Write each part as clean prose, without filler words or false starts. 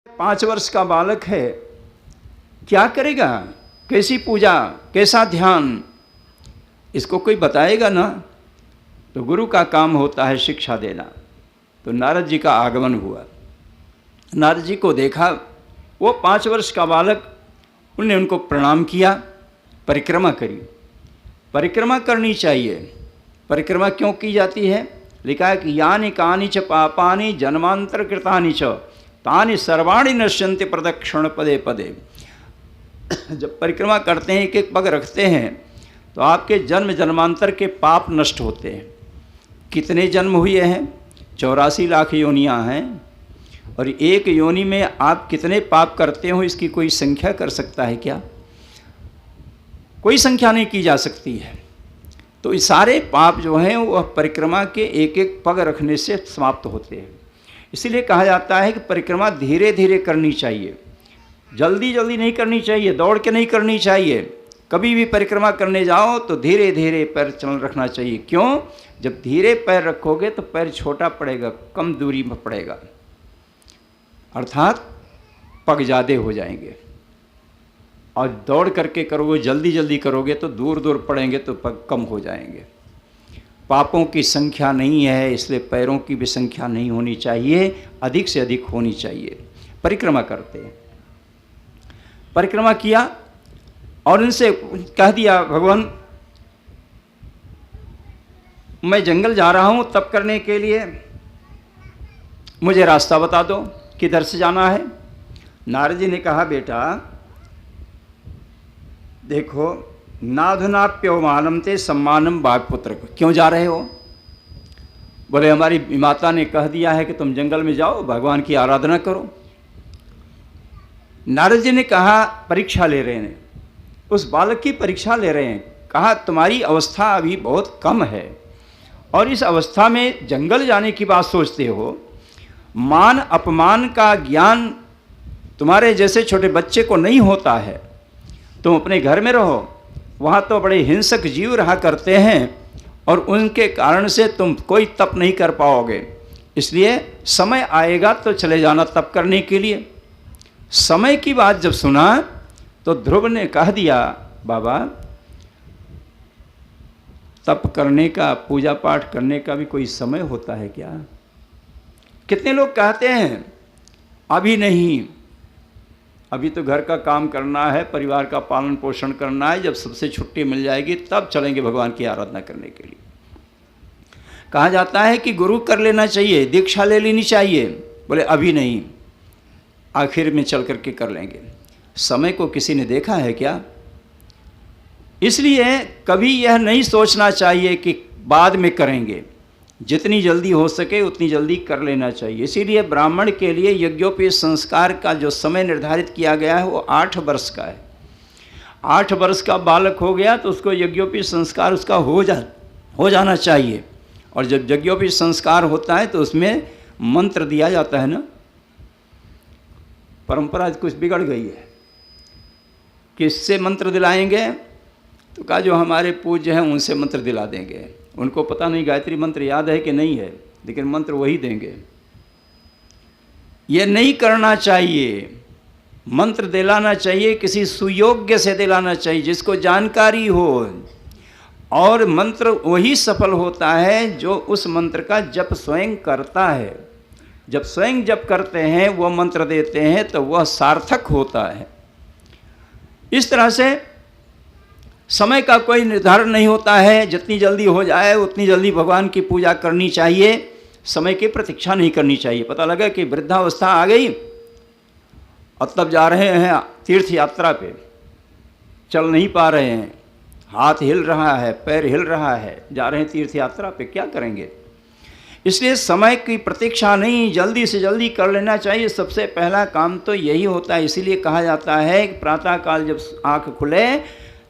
5 वर्ष का बालक है, क्या करेगा, कैसी पूजा, कैसा ध्यान, इसको कोई बताएगा ना। तो गुरु का काम होता है शिक्षा देना। तो नारद जी का आगमन हुआ। नारद जी को देखा, वो 5 वर्ष का बालक, उन्होंने उनको प्रणाम किया, परिक्रमा करी। परिक्रमा करनी चाहिए। परिक्रमा क्यों की जाती है? लिखा है कि यानि कानि च पापानि जन्मांतर कृतानि च तानि सर्वाणि नश्यन्ति प्रदक्षिण पदे पदे। जब परिक्रमा करते हैं, एक एक पग रखते हैं, तो आपके जन्म जन्मांतर के पाप नष्ट होते हैं। कितने जन्म हुए हैं? 84 लाख योनियाँ हैं, और एक योनि में आप कितने पाप करते हो, इसकी कोई संख्या कर सकता है क्या? कोई संख्या नहीं की जा सकती है। तो ये सारे पाप जो हैं वह परिक्रमा के एक एक पग रखने से समाप्त होते हैं। इसीलिए कहा जाता है कि परिक्रमा धीरे धीरे करनी चाहिए, जल्दी जल्दी नहीं करनी चाहिए, दौड़ के नहीं करनी चाहिए। कभी भी परिक्रमा करने जाओ तो धीरे धीरे पैर चल रखना चाहिए। क्यों? जब धीरे पैर रखोगे तो पैर छोटा पड़ेगा, कम दूरी में पड़ेगा, अर्थात पग ज़्यादा हो जाएंगे। और दौड़ करके करोगे, जल्दी जल्दी करोगे तो दूर दूर पड़ेंगे, तो पग कम हो जाएंगे। पापों की संख्या नहीं है, इसलिए पैरों की भी संख्या नहीं होनी चाहिए, अधिक से अधिक होनी चाहिए। परिक्रमा करते हैं, परिक्रमा किया और उनसे कह दिया, भगवान मैं जंगल जा रहा हूँ तप करने के लिए, मुझे रास्ता बता दो, किधर से जाना है। नारद जी ने कहा, बेटा देखो, नाधुनाप्यवमानम ते सम्मानम बागपुत्र को। क्यों जा रहे हो? बोले हमारी माता ने कह दिया है कि तुम जंगल में जाओ, भगवान की आराधना करो। नारद जी ने कहा, परीक्षा ले रहे हैं, उस बालक की परीक्षा ले रहे हैं। कहा तुम्हारी अवस्था अभी बहुत कम है, और इस अवस्था में जंगल जाने की बात सोचते हो। मान अपमान का ज्ञान तुम्हारे जैसे छोटे बच्चे को नहीं होता है। तुम अपने घर में रहो, वहाँ तो बड़े हिंसक जीव रहा करते हैं, और उनके कारण से तुम कोई तप नहीं कर पाओगे। इसलिए समय आएगा तो चले जाना तप करने के लिए। समय की बात जब सुना तो ध्रुव ने कह दिया, बाबा तप करने का, पूजा पाठ करने का भी कोई समय होता है क्या? कितने लोग कहते हैं अभी नहीं, अभी तो घर का काम करना है, परिवार का पालन पोषण करना है, जब सबसे छुट्टी मिल जाएगी तब चलेंगे भगवान की आराधना करने के लिए। कहा जाता है कि गुरु कर लेना चाहिए, दीक्षा ले लेनी चाहिए। बोले अभी नहीं, आखिर में चल करके कर लेंगे। समय को किसी ने देखा है क्या? इसलिए कभी यह नहीं सोचना चाहिए कि बाद में करेंगे, जितनी जल्दी हो सके उतनी जल्दी कर लेना चाहिए। इसीलिए ब्राह्मण के लिए यज्ञोपवीत संस्कार का जो समय निर्धारित किया गया है वो 8 वर्ष का है। 8 वर्ष का बालक हो गया तो उसको यज्ञोपवीत संस्कार उसका हो जाना चाहिए। और जब यज्ञोपवीत संस्कार होता है तो उसमें मंत्र दिया जाता है ना। परंपरा कुछ बिगड़ गई है, किससे मंत्र दिलाएंगे? तो कहा जो हमारे पूज्य हैं उनसे मंत्र दिला देंगे। उनको पता नहीं गायत्री मंत्र याद है कि नहीं है, लेकिन मंत्र वही देंगे। ये नहीं करना चाहिए। मंत्र दिलाना चाहिए किसी सुयोग्य से दिलाना चाहिए, जिसको जानकारी हो। और मंत्र वही सफल होता है जो उस मंत्र का जप स्वयं करता है। जब स्वयं जप करते हैं, वो मंत्र देते हैं, तो वह सार्थक होता है। इस तरह से समय का कोई निर्धारण नहीं होता है। जितनी जल्दी हो जाए उतनी जल्दी भगवान की पूजा करनी चाहिए, समय की प्रतीक्षा नहीं करनी चाहिए। पता लगा कि वृद्धावस्था आ गई और तब जा रहे हैं तीर्थ यात्रा पे, चल नहीं पा रहे हैं, हाथ हिल रहा है, पैर हिल रहा है, जा रहे हैं तीर्थ यात्रा पे, क्या करेंगे? इसलिए समय की प्रतीक्षा नहीं, जल्दी से जल्दी कर लेना चाहिए। सबसे पहला काम तो यही होता है। इसीलिए कहा जाता है कि प्रातःकाल जब आँख खुले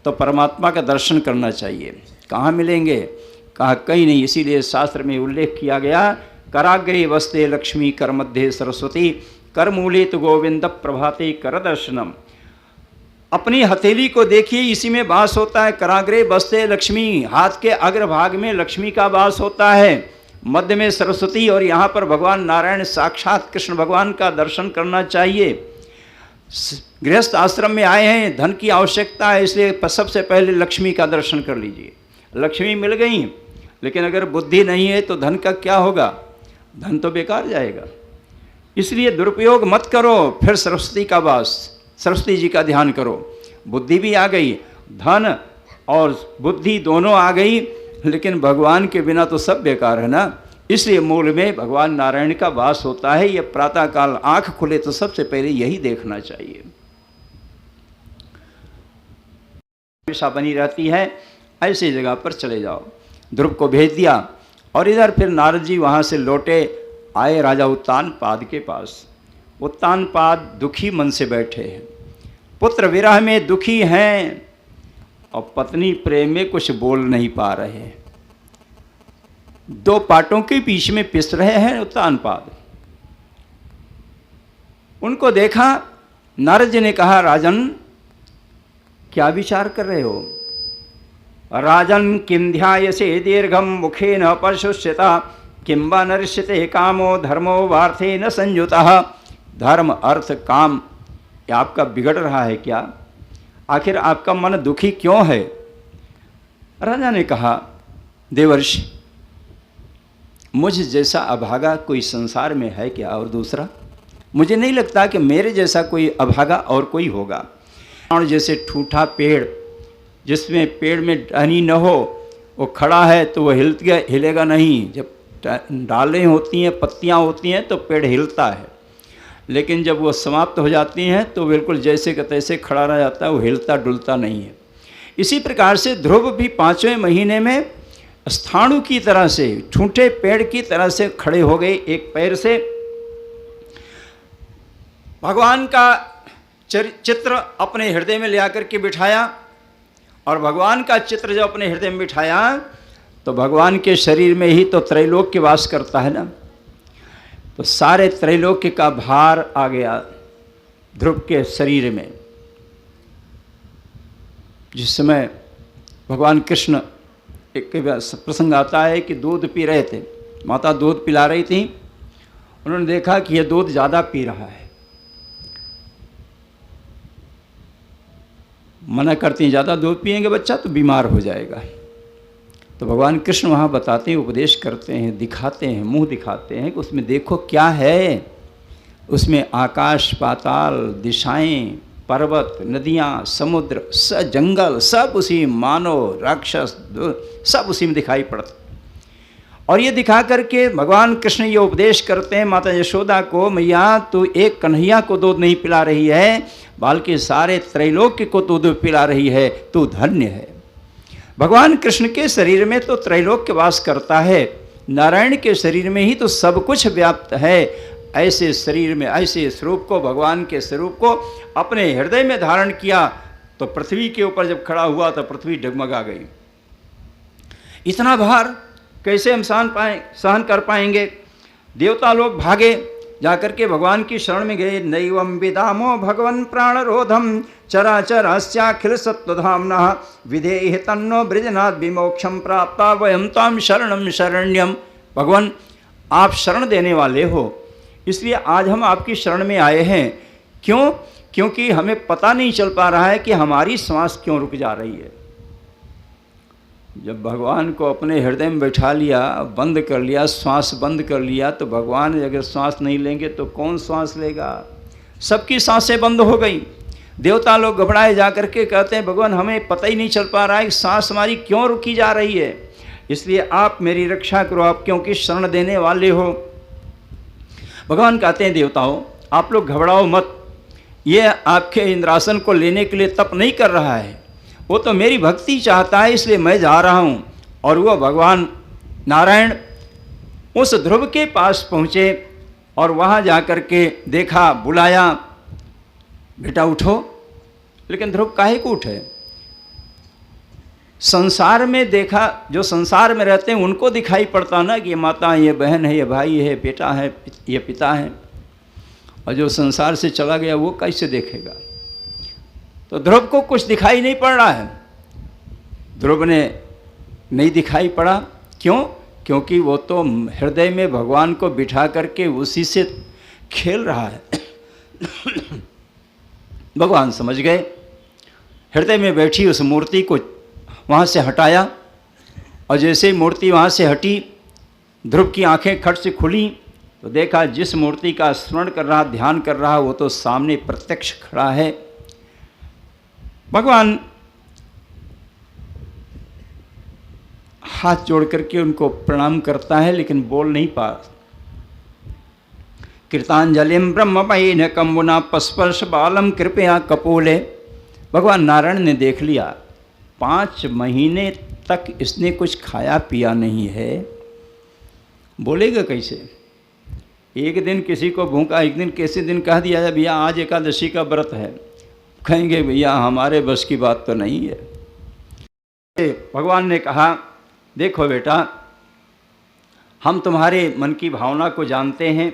तो परमात्मा का दर्शन करना चाहिए। कहाँ मिलेंगे? कहा कहीं नहीं। इसीलिए शास्त्र में उल्लेख किया गया, कराग्रे वस्ते लक्ष्मी कर मध्य सरस्वती कर मूले तो गोविंद प्रभाते कर दर्शनम। अपनी हथेली को देखिए, इसी में वास होता है। कराग्रे वस्ते लक्ष्मी, हाथ के अग्रभाग में लक्ष्मी का वास होता है। मध्य में सरस्वती और यहाँ पर भगवान नारायण साक्षात कृष्ण भगवान का दर्शन करना चाहिए। गृहस्थ आश्रम में आए हैं, धन की आवश्यकता है, इसलिए सबसे पहले लक्ष्मी का दर्शन कर लीजिए। लक्ष्मी मिल गई, लेकिन अगर बुद्धि नहीं है तो धन का क्या होगा? धन तो बेकार जाएगा। इसलिए दुरुपयोग मत करो, फिर सरस्वती का वास, सरस्वती जी का ध्यान करो। बुद्धि भी आ गई, धन और बुद्धि दोनों आ गई, लेकिन भगवान के बिना तो सब बेकार है ना। इसलिए मूल में भगवान नारायण का वास होता है। ये प्रातःकाल आंख खुले तो सबसे पहले यही देखना चाहिए। हमेशा बनी रहती है, ऐसी जगह पर चले जाओ। ध्रुव को भेज दिया और इधर फिर नारद जी वहाँ से लौटे, आए राजा उत्तानपाद के पास। उत्तानपाद दुखी मन से बैठे हैं, पुत्र विरह में दुखी हैं और पत्नी प्रेम में कुछ बोल नहीं पा रहे हैं। दो पाटों के बीच में पिस रहे हैं उत्तानपाद। उनको देखा, नारद जी ने कहा, राजन क्या विचार कर रहे हो? राजन किं ध्यायसे दीर्घम मुखे न परशुष्यता किं वा नरिष्यते कामो धर्मो वार्थे न संयुतः। धर्म अर्थ काम ये आपका बिगड़ रहा है क्या? आखिर आपका मन दुखी क्यों है? राजा ने कहा, देवर्षि मुझ जैसा अभागा कोई संसार में है क्या और दूसरा? मुझे नहीं लगता कि मेरे जैसा कोई अभागा और कोई होगा। और जैसे ठूठा पेड़, जिसमें पेड़ में टहनी न हो, वो खड़ा है तो वो हिलेगा नहीं। जब डालें होती हैं, पत्तियां होती हैं तो पेड़ हिलता है, लेकिन जब वो समाप्त हो जाती हैं तो बिल्कुल जैसे का तैसे खड़ा रह जाता है, वो हिलता डुलता नहीं है। इसी प्रकार से ध्रुव भी 5वें महीने में स्थाणु की तरह से, ठूठे पेड़ की तरह से खड़े हो गए। एक पैर से भगवान का चित्र अपने हृदय में ले आकर के बिठाया, और भगवान का चित्र जब अपने हृदय में बिठाया तो भगवान के शरीर में ही तो त्रैलोक्य वास करता है ना। तो सारे त्रैलोक्य का भार आ गया ध्रुव के शरीर में। जिस समय भगवान कृष्ण, एक प्रसंग आता है कि दूध पी रहे थे, माता दूध पिला रही थी, उन्होंने देखा कि यह दूध ज़्यादा पी रहा है। मना करती हैं, ज़्यादा दूध पिएंगे बच्चा तो बीमार हो जाएगा। तो भगवान कृष्ण वहाँ बताते हैं, उपदेश करते हैं, दिखाते हैं, मुंह दिखाते हैं कि उसमें देखो क्या है। उसमें आकाश पाताल, दिशाएं, पर्वत, नदियाँ, समुद्र, जंगल, सब उसी, मानव, राक्षस, सब उसी में दिखाई पड़ता। और ये दिखा करके भगवान कृष्ण ये उपदेश करते हैं माता यशोदा को, मैया तू एक कन्हैया को दूध नहीं पिला रही है, बल्कि सारे त्रैलोक्य को तू दूध पिला रही है, तू धन्य है। भगवान कृष्ण के शरीर में तो त्रैलोक्य वास करता है, नारायण के शरीर में ही तो सब कुछ व्याप्त है। ऐसे शरीर में, ऐसे स्वरूप को, भगवान के स्वरूप को अपने हृदय में धारण किया तो पृथ्वी के ऊपर जब खड़ा हुआ तो पृथ्वी डगमगा गई। इतना भार कैसे हम सहन कर पाएंगे? देवता लोग भागे, जाकर के भगवान की शरण में गए। नैवं विदामो भगवन् प्राणरोधम चराचरास्याखिल सत्वधाम्नः विधेहि तन्नो बृजनाथ विमोक्षम प्राप्ता वयं ताम शरणम शरण्यम। भगवान आप शरण देने वाले हो, इसलिए आज हम आपकी शरण में आए हैं। क्यों? क्योंकि हमें पता नहीं चल पा रहा है कि हमारी सांस क्यों रुक जा रही है। जब भगवान को अपने हृदय में बैठा लिया, बंद कर लिया, श्वास बंद कर लिया, तो भगवान अगर श्वास नहीं लेंगे तो कौन श्वास लेगा? सबकी सांसें बंद हो गई। देवता लोग घबराए जा करके कहते हैं, भगवान हमें पता ही नहीं चल पा रहा है कि सांस हमारी क्यों रुकी जा रही है, इसलिए आप मेरी रक्षा करो, आप क्योंकि शरण देने वाले हो। भगवान कहते हैं, देवताओं आप लोग घबराओ मत, ये आपके इंद्रासन को लेने के लिए तप नहीं कर रहा है, वो तो मेरी भक्ति चाहता है, इसलिए मैं जा रहा हूँ। और वो भगवान नारायण उस ध्रुव के पास पहुँचे और वहाँ जा कर के देखा, बुलाया, बेटा उठो। लेकिन ध्रुव काहे को उठे? संसार में देखा, जो संसार में रहते हैं उनको दिखाई पड़ता ना कि ये माता है, ये बहन है, ये भाई है, बेटा है, ये पिता है। और जो संसार से चला गया वो कैसे देखेगा? तो ध्रुव को कुछ दिखाई नहीं पड़ रहा है। ध्रुव ने नहीं दिखाई पड़ा। क्यों? क्योंकि वो तो हृदय में भगवान को बिठा करके उसी से खेल रहा है। भगवान समझ गए, हृदय में बैठी उस मूर्ति को वहाँ से हटाया, और जैसे ही मूर्ति वहाँ से हटी, ध्रुव की आंखें खट से खुली तो देखा जिस मूर्ति का स्मरण कर रहा, ध्यान कर रहा, वो तो सामने प्रत्यक्ष खड़ा है। भगवान हाथ जोड़ करके उनको प्रणाम करता है, लेकिन बोल नहीं पा। कृतांजलिम ब्रह्ममयेन कंबुना पस्पर्श बालम कृपया कपोले। भगवान नारायण ने देख लिया 5 महीने तक इसने कुछ खाया पिया नहीं है, बोलेगा कैसे? एक दिन किसी को भूखा, एक दिन किसी दिन कह दिया है भैया आज एकादशी का व्रत है, कहेंगे भैया हमारे बस की बात तो नहीं है। भगवान ने कहा देखो बेटा, हम तुम्हारे मन की भावना को जानते हैं,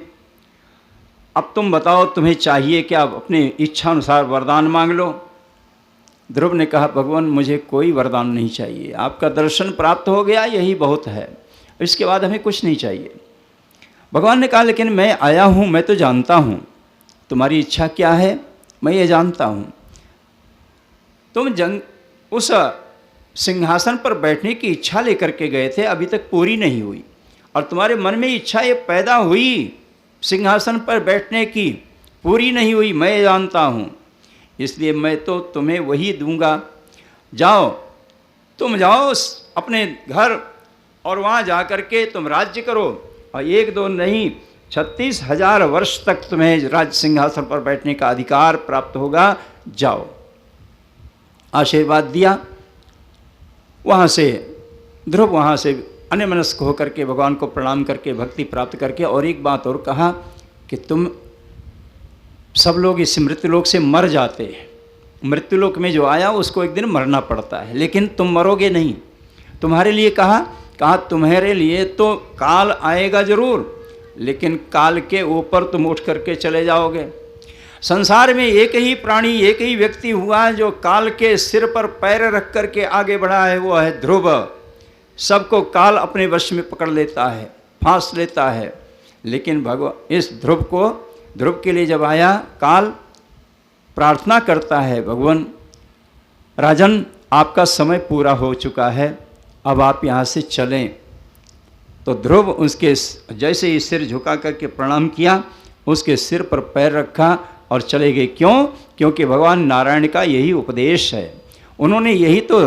अब तुम बताओ तुम्हें चाहिए क्या, अपने इच्छा अनुसार वरदान मांग लो। ध्रुव ने कहा भगवान मुझे कोई वरदान नहीं चाहिए, आपका दर्शन प्राप्त हो गया यही बहुत है, इसके बाद हमें कुछ नहीं चाहिए। भगवान ने कहा लेकिन मैं आया हूँ, मैं तो जानता हूँ तुम्हारी इच्छा क्या है, मैं ये जानता हूँ। तुम उस सिंहासन पर बैठने की इच्छा लेकर के गए थे, अभी तक पूरी नहीं हुई, और तुम्हारे मन में इच्छा ये पैदा हुई सिंहासन पर बैठने की, पूरी नहीं हुई, मैं जानता हूँ, इसलिए मैं तो तुम्हें वही दूंगा। जाओ, तुम जाओ अपने घर और वहाँ जा कर के तुम राज्य करो, और 1-2 नहीं 36,000 वर्ष तक तुम्हें राज सिंहासन पर बैठने का अधिकार प्राप्त होगा, जाओ। आशीर्वाद दिया। वहाँ से ध्रुव वहाँ से अन्यमनस्क होकर के भगवान को प्रणाम करके भक्ति प्राप्त करके, और एक बात और कहा कि तुम सब लोग इस मृत्युलोक से मर जाते हैं, मृत्युलोक में जो आया उसको एक दिन मरना पड़ता है, लेकिन तुम मरोगे नहीं। तुम्हारे लिए कहा तुम्हारे लिए तो काल आएगा जरूर, लेकिन काल के ऊपर तुम उठ करके चले जाओगे। संसार में एक ही प्राणी, एक ही व्यक्ति हुआ है जो काल के सिर पर पैर रख करके आगे बढ़ा है, वो है ध्रुव। सबको काल अपने वश में पकड़ लेता है, फांस लेता है, लेकिन भगवान इस ध्रुव के लिए जब आया, काल प्रार्थना करता है भगवान राजन आपका समय पूरा हो चुका है, अब आप यहाँ से चलें। तो ध्रुव उसके जैसे ही सिर झुका करके प्रणाम किया, उसके सिर पर पैर रखा और चले गए। क्यों? क्योंकि भगवान नारायण का यही उपदेश है, उन्होंने यही तो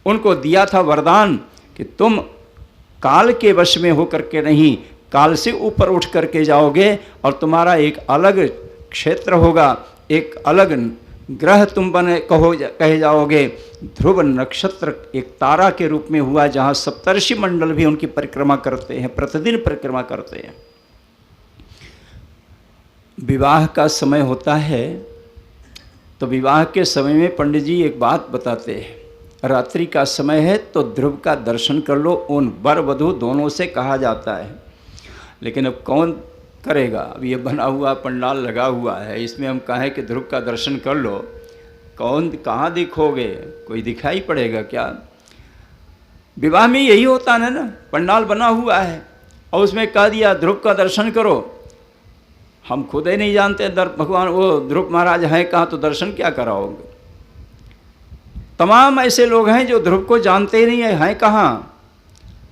उनको दिया था वरदान कि तुम काल के वश में होकर के नहीं, काल से ऊपर उठ करके जाओगे और तुम्हारा एक अलग क्षेत्र होगा, एक अलग ग्रह तुम कहे जाओगे। ध्रुव नक्षत्र एक तारा के रूप में हुआ, जहाँ सप्तर्षि मंडल भी उनकी परिक्रमा करते हैं, प्रतिदिन परिक्रमा करते हैं। विवाह का समय होता है तो विवाह के समय में पंडित जी एक बात बताते हैं, रात्रि का समय है तो ध्रुव का दर्शन कर लो, उन वर वधू दोनों से कहा जाता है। लेकिन अब कौन करेगा? अब ये बना हुआ पंडाल लगा हुआ है, इसमें हम कहें कि ध्रुव का दर्शन कर लो, कौन कहाँ दिखोगे? कोई दिखाई पड़ेगा क्या? विवाह में यही होता है ना, पंडाल बना हुआ है और उसमें कह दिया ध्रुव का दर्शन करो। हम खुद ही नहीं जानते भगवान वो ध्रुव महाराज हैं कहाँ, तो दर्शन क्या कराओगे? तमाम ऐसे लोग हैं जो ध्रुव को जानते ही नहीं हैं कहाँ,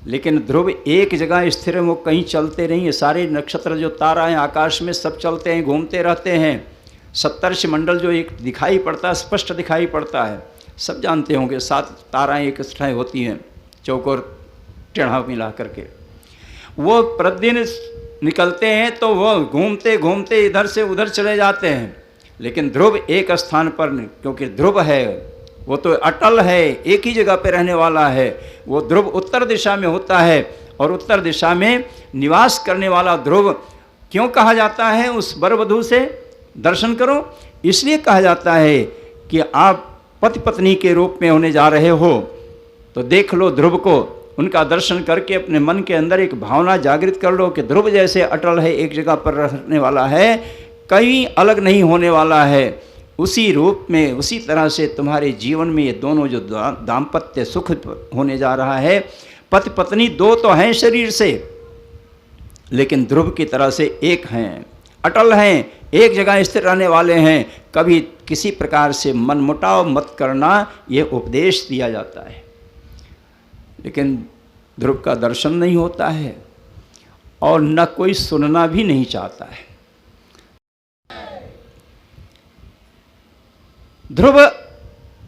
लेकिन ध्रुव एक जगह स्थिर है, वो कहीं चलते नहीं है। सारे नक्षत्र जो तारा हैं आकाश में सब चलते हैं, घूमते रहते हैं। सप्तर्षि मंडल जो एक दिखाई पड़ता है, स्पष्ट दिखाई पड़ता है, सब जानते होंगे। 7 ताराएं एक स्थाई होती हैं, चौकोर टेढ़ा मिला करके, वो प्रतिदिन निकलते हैं तो वो घूमते घूमते इधर से उधर चले जाते हैं। लेकिन ध्रुव एक स्थान पर नहीं, क्योंकि ध्रुव है वो तो अटल है, एक ही जगह पे रहने वाला है। वो ध्रुव उत्तर दिशा में होता है और उत्तर दिशा में निवास करने वाला ध्रुव क्यों कहा जाता है? उस वर वधू से दर्शन करो इसलिए कहा जाता है कि आप पति पत्नी के रूप में होने जा रहे हो, तो देख लो ध्रुव को, उनका दर्शन करके अपने मन के अंदर एक भावना जागृत कर लो कि ध्रुव जैसे अटल है, एक जगह पर रहने वाला है, कहीं अलग नहीं होने वाला है। उसी रूप में उसी तरह से तुम्हारे जीवन में ये दोनों जो दाम्पत्य सुख होने जा रहा है, पति पत्नी दो तो हैं शरीर से, लेकिन ध्रुव की तरह से एक हैं, अटल हैं, एक जगह स्थिर रहने वाले हैं। कभी किसी प्रकार से मनमुटाव मत करना, ये उपदेश दिया जाता है। लेकिन ध्रुव का दर्शन नहीं होता है और न कोई सुनना भी नहीं चाहता है। ध्रुव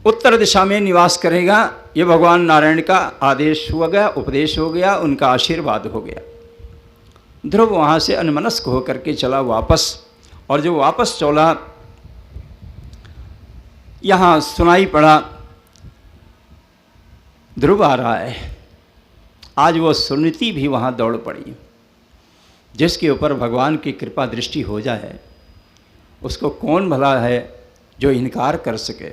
उत्तर दिशा में निवास करेगा, ये भगवान नारायण का आदेश हुआ गया, उपदेश हो गया, उनका आशीर्वाद हो गया। ध्रुव वहाँ से अनमनस्क होकर के चला वापस, और जो वापस चला यहाँ सुनाई पड़ा ध्रुव आ रहा है। आज वो सुनीति भी वहाँ दौड़ पड़ी। जिसके ऊपर भगवान की कृपा दृष्टि हो जाए उसको कौन भला है जो इनकार कर सके।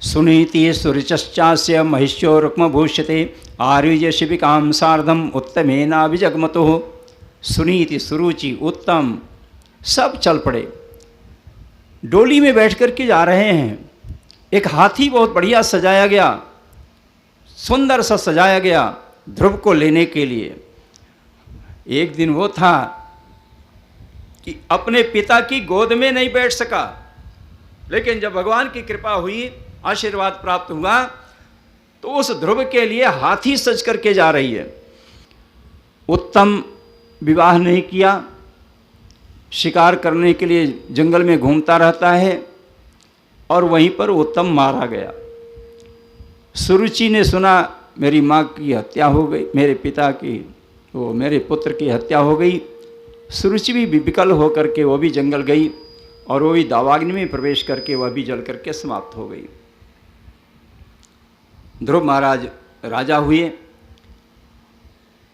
सुनीति सुरुचास्य महिष्यो रुक्मभूष्यते आरुह्य शिविकां सार्धम उत्तमेनाभिजगमतो। सुनीति सुरुचि उत्तम सब चल पड़े, डोली में बैठ कर के जा रहे हैं। एक हाथी बहुत बढ़िया सजाया गया, सुंदर सा सजाया गया ध्रुव को लेने के लिए। एक दिन वो था कि अपने पिता की गोद में नहीं बैठ सका, लेकिन जब भगवान की कृपा हुई, आशीर्वाद प्राप्त हुआ, तो उस ध्रुव के लिए हाथी सज करके जा रही है। उत्तम विवाह नहीं किया, शिकार करने के लिए जंगल में घूमता रहता है, और वहीं पर उत्तम मारा गया। सुरुचि ने सुना मेरी माँ की हत्या हो गई, मेरे पिता की, वो मेरे पुत्र की हत्या हो गई। सुरुचि भी विकल होकर के वो भी जंगल गई, और वो भी दावाग्नि में प्रवेश करके वह भी जल करके समाप्त हो गई। ध्रुव महाराज राजा हुए,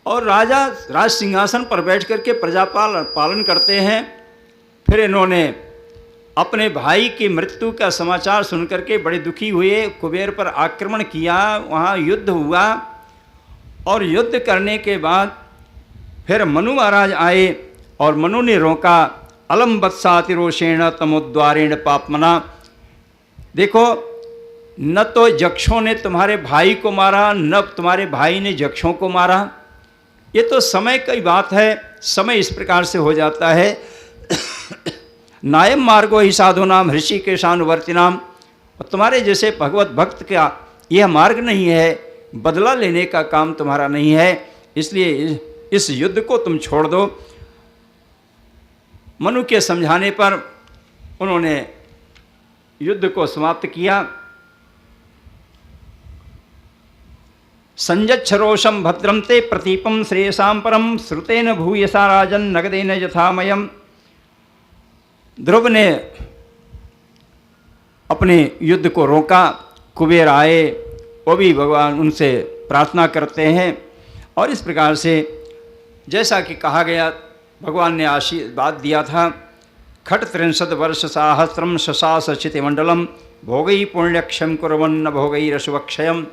और राजा राज सिंहासन पर बैठ करके प्रजा पालन करते हैं। फिर इन्होंने अपने भाई की मृत्यु का समाचार सुनकर के बड़े दुखी हुए, कुबेर पर आक्रमण किया, वहाँ युद्ध हुआ, और युद्ध करने के बाद फिर मनु महाराज आए, और मनु ने रोका, अलम वत्सातिरोषेण तमोद्वारेण पापमना। देखो, न तो यक्षों ने तुम्हारे भाई को मारा, न तुम्हारे भाई ने यक्षों को मारा। ये तो समय की बात है, समय इस प्रकार से हो जाता है। नायम मार्गो ही साधु नाम ऋषिकेशानुवर्तिनाम। और तुम्हारे जैसे भगवत भक्त का यह मार्ग नहीं है, बदला लेने का काम तुम्हारा नहीं है, इसलिए इस युद्ध को तुम छोड़ दो। मनु के समझाने पर उन्होंने युद्ध को समाप्त किया। संजच्छरोषम भद्रम ते प्रतीपम श्रेयसां परम श्रुतेन भूयसा राजन नगदेन यथामयम। ध्रुव ने अपने युद्ध को रोका, कुबेर आए, वो भी भगवान उनसे प्रार्थना करते हैं, और इस प्रकार से जैसा कि कहा गया, भगवान ने आशीर्वाद दिया था। खट 63 वर्ष साहस्रम शशास चितिमंडलम भोगई पुण्यक्षम कुर्वन्न भोगई रशुवक्षयम